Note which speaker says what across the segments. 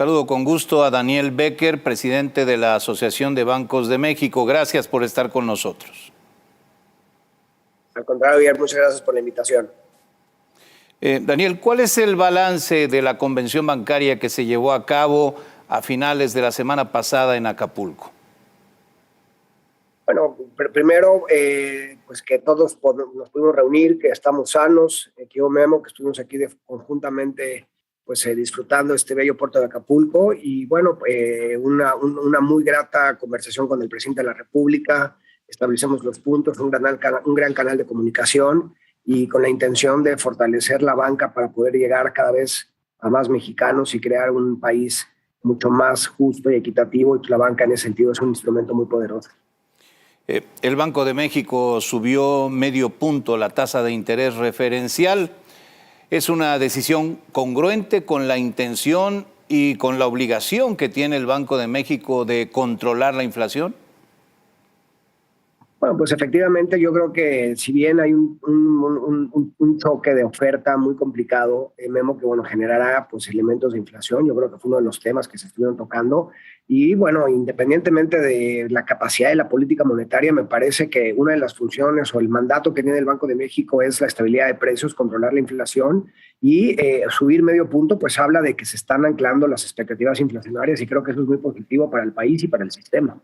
Speaker 1: Saludo con gusto a Daniel Becker, presidente de la Asociación de Bancos de México. Gracias por estar con nosotros.
Speaker 2: Al contrario, Javier, muchas gracias por la invitación.
Speaker 1: Daniel, ¿cuál es el balance de la convención bancaria que se llevó a cabo a finales de la semana pasada en Acapulco?
Speaker 2: Bueno, primero, pues que todos nos pudimos reunir, que estamos sanos, que yo, Memo, que estuvimos aquí conjuntamente pues, disfrutando este bello puerto de Acapulco y bueno, una muy grata conversación con el presidente de la República, establecemos los puntos, un gran canal de comunicación y con la intención de fortalecer la banca para poder llegar cada vez a más mexicanos y crear un país mucho más justo y equitativo, y la banca en ese sentido es un instrumento muy poderoso.
Speaker 1: El Banco de México subió medio punto la tasa de interés referencial. ¿Es una decisión congruente con la intención y con la obligación que tiene el Banco de México de controlar la inflación?
Speaker 2: Bueno, pues efectivamente yo creo que si bien hay un choque de oferta muy complicado, Memo, que bueno, generará pues elementos de inflación, yo creo que fue uno de los temas que se estuvieron tocando y bueno, independientemente de la capacidad de la política monetaria, me parece que una de las funciones o el mandato que tiene el Banco de México es la estabilidad de precios, controlar la inflación y subir medio punto pues habla de que se están anclando las expectativas inflacionarias y creo que eso es muy positivo para el país y para el sistema.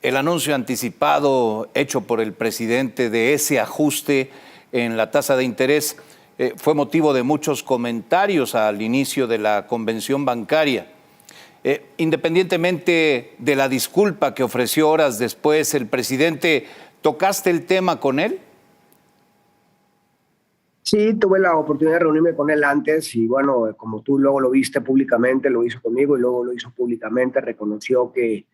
Speaker 1: El anuncio anticipado hecho por el presidente de ese ajuste en la tasa de interés fue motivo de muchos comentarios al inicio de la convención bancaria. Independientemente de la disculpa que ofreció horas después el presidente, ¿tocaste el tema con él?
Speaker 2: Sí, tuve la oportunidad de reunirme con él antes y bueno, como tú luego lo viste públicamente, lo hizo conmigo y luego lo hizo públicamente, reconoció que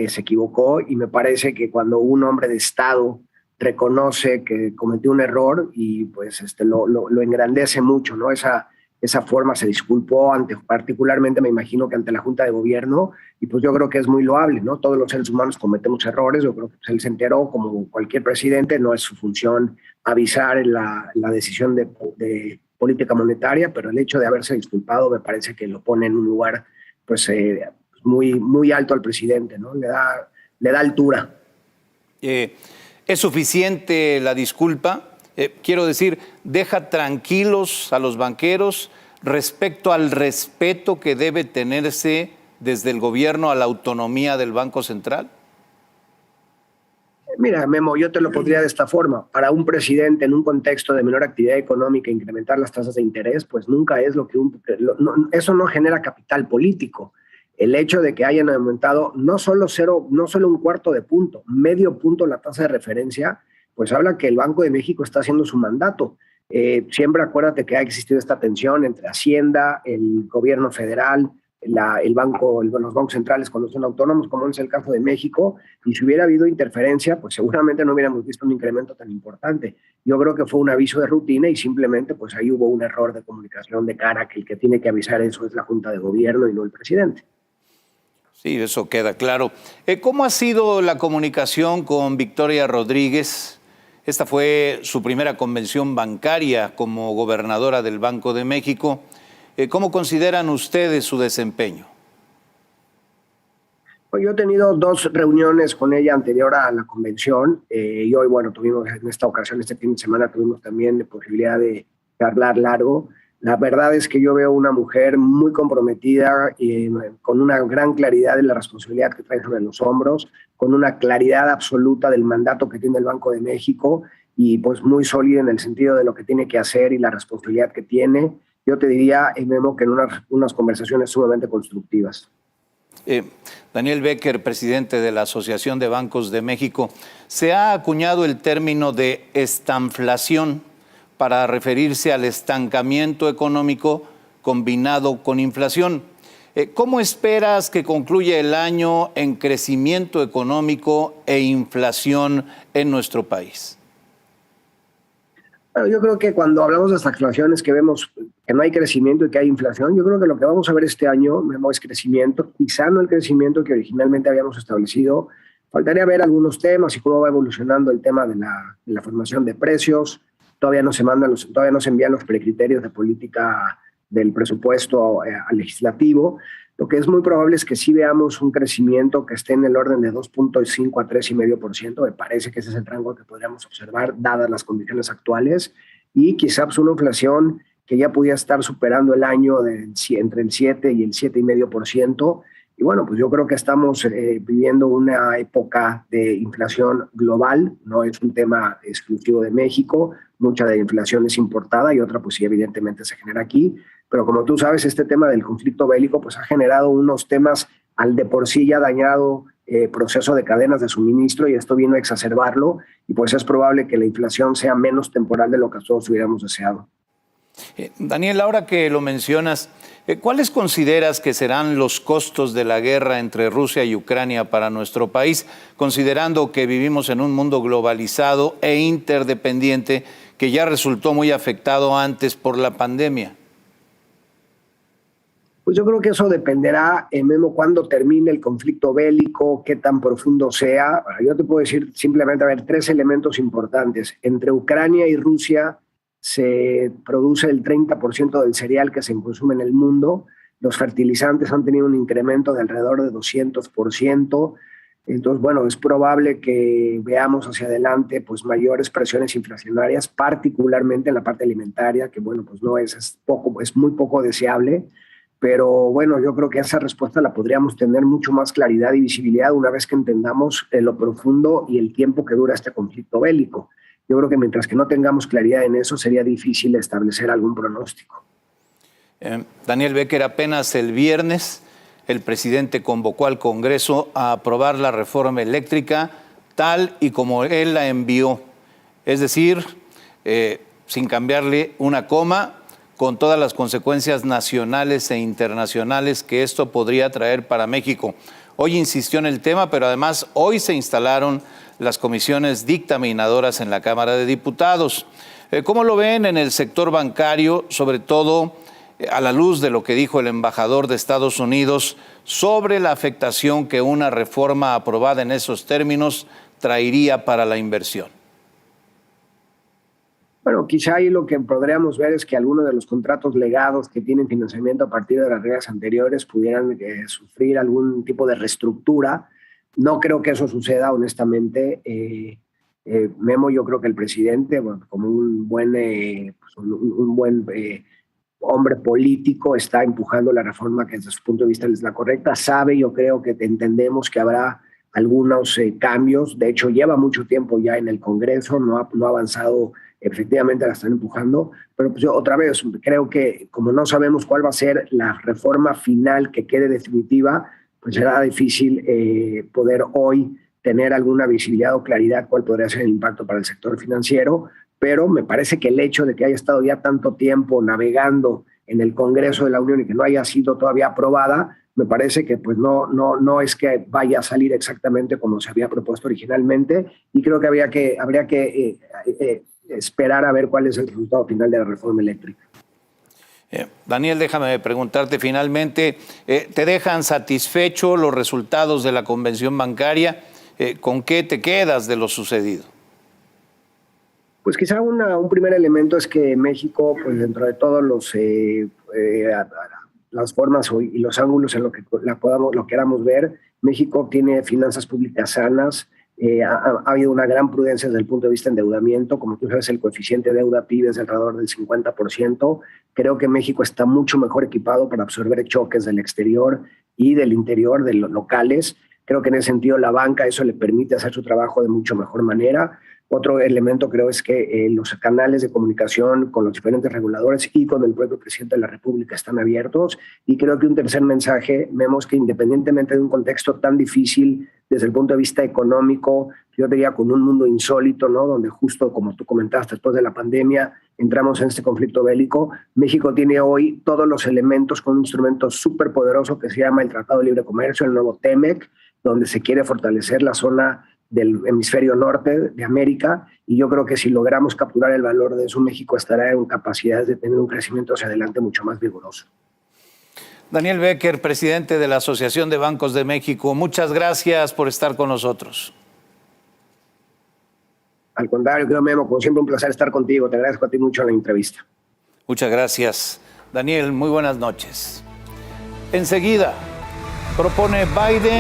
Speaker 2: se equivocó y me parece que cuando un hombre de Estado reconoce que cometió un error y pues lo engrandece mucho, ¿no? Esa forma se disculpó particularmente me imagino que ante la Junta de Gobierno y pues yo creo que es muy loable, ¿no? Todos los seres humanos cometemos errores, yo creo que pues, él se enteró como cualquier presidente, no es su función avisar la decisión de política monetaria, pero el hecho de haberse disculpado me parece que lo pone en un lugar pues muy alto al presidente, ¿no? Le da altura.
Speaker 1: ¿Es suficiente la disculpa? Quiero decir, ¿deja tranquilos a los banqueros respecto al respeto que debe tenerse desde el gobierno a la autonomía del Banco Central?
Speaker 2: Mira, Memo, yo te lo pondría de esta forma. Para un presidente en un contexto de menor actividad económica, incrementar las tasas de interés, pues nunca es lo que eso no genera capital político. El hecho de que hayan aumentado no solo un cuarto de punto, medio punto la tasa de referencia, pues habla que el Banco de México está haciendo su mandato. Siempre acuérdate que ha existido esta tensión entre Hacienda, el gobierno federal, los bancos centrales cuando son autónomos, como es el caso de México, y si hubiera habido interferencia, pues seguramente no hubiéramos visto un incremento tan importante. Yo creo que fue un aviso de rutina y simplemente pues ahí hubo un error de comunicación de cara, que el que tiene que avisar eso es la Junta de Gobierno y no el presidente.
Speaker 1: Sí, eso queda claro. ¿Cómo ha sido la comunicación con Victoria Rodríguez? Esta fue su primera convención bancaria como gobernadora del Banco de México. ¿Cómo consideran ustedes su desempeño?
Speaker 2: Yo he tenido 2 reuniones con ella anterior a la convención y hoy, bueno, tuvimos en esta ocasión, este fin de semana, tuvimos también la posibilidad de charlar largo. La verdad es que yo veo una mujer muy comprometida y con una gran claridad de la responsabilidad que trae sobre los hombros, con una claridad absoluta del mandato que tiene el Banco de México y pues muy sólida en el sentido de lo que tiene que hacer y la responsabilidad que tiene. Yo te diría, Memo, que en unas conversaciones sumamente constructivas.
Speaker 1: Daniel Becker, presidente de la Asociación de Bancos de México, se ha acuñado el término de estanflación para referirse al estancamiento económico combinado con inflación. ¿Cómo esperas que concluya el año en crecimiento económico e inflación en nuestro país?
Speaker 2: Bueno, yo creo que cuando hablamos de estagflaciones, que vemos que no hay crecimiento y que hay inflación, yo creo que lo que vamos a ver este año no es crecimiento, quizá no el crecimiento que originalmente habíamos establecido. Faltaría ver algunos temas y cómo va evolucionando el tema de la formación de precios. Todavía no se envían los precriterios de política del presupuesto al legislativo. Lo que es muy probable es que sí veamos un crecimiento que esté en el orden de 2.5 a 3,5%. Me parece que ese es el rango que podríamos observar dadas las condiciones actuales, y quizás una inflación que ya podía estar superando el año entre el 7 y el 7,5%. Y bueno, pues yo creo que estamos viviendo una época de inflación global, no es un tema exclusivo de México, mucha de la inflación es importada y otra pues sí evidentemente se genera aquí, pero como tú sabes, este tema del conflicto bélico pues ha generado unos temas al de por sí ya dañado proceso de cadenas de suministro, y esto vino a exacerbarlo, y pues es probable que la inflación sea menos temporal de lo que todos hubiéramos deseado.
Speaker 1: Daniel, ahora que lo mencionas, ¿cuáles consideras que serán los costos de la guerra entre Rusia y Ucrania para nuestro país, considerando que vivimos en un mundo globalizado e interdependiente que ya resultó muy afectado antes por la pandemia?
Speaker 2: Pues yo creo que eso dependerá, Memo, cuándo termine el conflicto bélico, qué tan profundo sea. Yo te puedo decir simplemente, a ver, 3 elementos importantes. Entre Ucrania y Rusia se produce el 30% del cereal que se consume en el mundo. Los fertilizantes han tenido un incremento de alrededor de 200%. Entonces, bueno, es probable que veamos hacia adelante pues mayores presiones inflacionarias, particularmente en la parte alimentaria, que bueno, pues no es muy poco deseable. Pero bueno, yo creo que esa respuesta la podríamos tener mucho más claridad y visibilidad una vez que entendamos lo profundo y el tiempo que dura este conflicto bélico. Yo creo que mientras que no tengamos claridad en eso, sería difícil establecer algún pronóstico.
Speaker 1: Daniel Becker, apenas el viernes el presidente convocó al Congreso a aprobar la reforma eléctrica tal y como él la envió. Es decir, sin cambiarle una coma, con todas las consecuencias nacionales e internacionales que esto podría traer para México. Hoy insistió en el tema, pero además hoy se instalaron las comisiones dictaminadoras en la Cámara de Diputados. ¿Cómo lo ven en el sector bancario, sobre todo a la luz de lo que dijo el embajador de Estados Unidos sobre la afectación que una reforma aprobada en esos términos traería para la inversión?
Speaker 2: Bueno, quizá ahí lo que podríamos ver es que algunos de los contratos legados que tienen financiamiento a partir de las reglas anteriores pudieran sufrir algún tipo de reestructura. No creo que eso suceda, honestamente. Memo, yo creo que el presidente, bueno, como un buen hombre político, está empujando la reforma que desde su punto de vista es la correcta. Sabe, yo creo que entendemos que habrá algunos cambios. De hecho, lleva mucho tiempo ya en el Congreso, no ha avanzado. Efectivamente la están empujando, pero pues yo otra vez creo que como no sabemos cuál va a ser la reforma final que quede definitiva, pues será difícil poder hoy tener alguna visibilidad o claridad cuál podría ser el impacto para el sector financiero, pero me parece que el hecho de que haya estado ya tanto tiempo navegando en el Congreso de la Unión y que no haya sido todavía aprobada, me parece que pues no es que vaya a salir exactamente como se había propuesto originalmente, y creo que habría que esperar a ver cuál es el resultado final de la reforma eléctrica.
Speaker 1: Daniel, déjame preguntarte finalmente, ¿te dejan satisfecho los resultados de la convención bancaria? ¿Con qué te quedas de lo sucedido?
Speaker 2: Pues quizá un primer elemento es que México, pues dentro de todos las formas y los ángulos en lo que lo queramos ver, México tiene finanzas públicas sanas. Ha habido una gran prudencia desde el punto de vista de endeudamiento. Como tú sabes, el coeficiente de deuda-PIB es de alrededor del 50%. Creo que México está mucho mejor equipado para absorber choques del exterior y del interior, de los locales. Creo que en ese sentido la banca eso le permite hacer su trabajo de mucho mejor manera. Otro elemento creo es que los canales de comunicación con los diferentes reguladores y con el propio presidente de la República están abiertos. Y creo que un tercer mensaje, vemos que independientemente de un contexto tan difícil desde el punto de vista económico, yo diría con un mundo insólito, ¿no? Donde justo como tú comentaste, después de la pandemia entramos en este conflicto bélico, México tiene hoy todos los elementos con un instrumento súper poderoso que se llama el Tratado de Libre Comercio, el nuevo TEMEC, donde se quiere fortalecer la zona del hemisferio norte de América, y yo creo que si logramos capturar el valor de eso, México estará en capacidades de tener un crecimiento hacia adelante mucho más vigoroso.
Speaker 1: Daniel Becker, presidente de la Asociación de Bancos de México, muchas gracias por estar con nosotros.
Speaker 2: Al contrario, creo, Memo, como siempre un placer estar contigo. Te agradezco a ti mucho la entrevista.
Speaker 1: Muchas gracias. Daniel, muy buenas noches. Enseguida, propone Biden